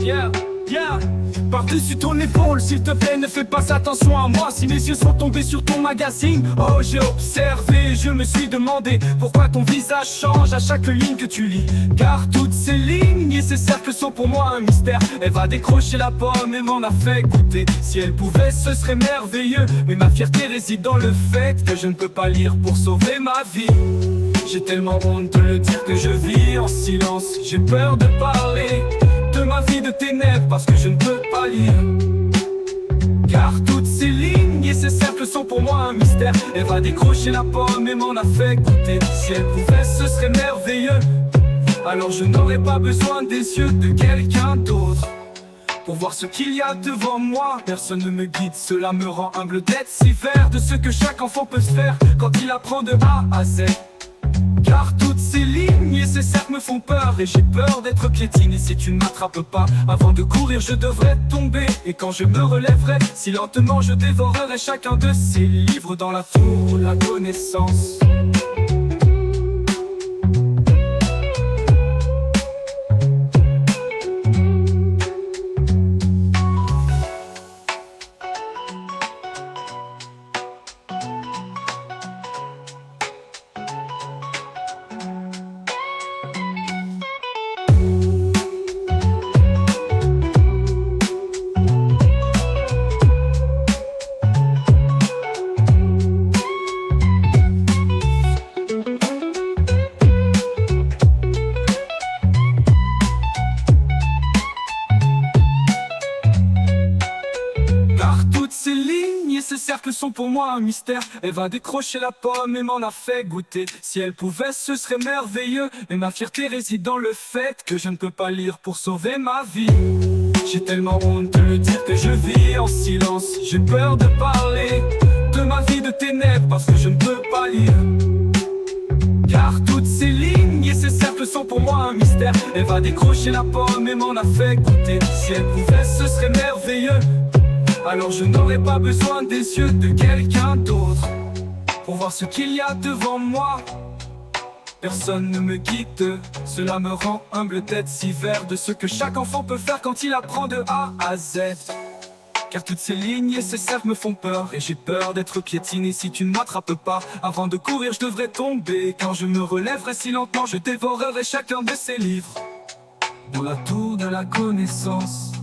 Yeah, yeah. Par-dessus ton épaule, s'il te plaît, ne fais pas attention à moi. Si mes yeux sont tombés sur ton magazine, oh j'ai observé, je me suis demandé pourquoi ton visage change à chaque ligne que tu lis. Car toutes ces lignes et ces cercles sont pour moi un mystère. Elle va décrocher la pomme et m'en a fait goûter. Si elle pouvait, ce serait merveilleux. Mais ma fierté réside dans le fait que je ne peux pas lire pour sauver ma vie. J'ai tellement honte de le dire que je vis en silence. J'ai peur de parler de ma vie de ténèbres parce que je ne peux pas lire. Car toutes ces lignes et ces cercles sont pour moi un mystère. Elle va décrocher la pomme et m'en a fait goûter. Si elle pouvait, ce serait merveilleux. Alors je n'aurais pas besoin des yeux de quelqu'un d'autre pour voir ce qu'il y a devant moi. Personne ne me guide, cela me rend humble d'être si fier de ce que chaque enfant peut se faire quand il apprend de A à Z. Car toutes ces lignes et ces cercles me font peur. Et j'ai peur d'être piétiné si tu ne m'attrapes pas. Avant de courir je devrais tomber. Et quand je me relèverai, si lentement je dévorerai chacun de ces livres dans la tour de la connaissance. Ces lignes et ces cercles sont pour moi un mystère. Elle va décrocher la pomme et m'en a fait goûter. Si elle pouvait, ce serait merveilleux. Mais ma fierté réside dans le fait que je ne peux pas lire pour sauver ma vie. J'ai tellement honte de le dire que je vis en silence. J'ai peur de parler de ma vie de ténèbres parce que je ne peux pas lire. Car toutes ces lignes et ces cercles sont pour moi un mystère. Elle va décrocher la pomme et m'en a fait goûter. Si elle pouvait, ce serait merveilleux. Alors je n'aurais pas besoin des yeux de quelqu'un d'autre pour voir ce qu'il y a devant moi. Personne ne me guide, cela me rend humble d'être si fier de ce que chaque enfant peut faire quand il apprend de A à Z. Car toutes ces lignes et ces cercles me font peur. Et j'ai peur d'être piétiné si tu ne m'attrapes pas. Avant de courir je devrais tomber. Quand je me relèverai si lentement je dévorerai chacun de ces livres dans la tour de la connaissance.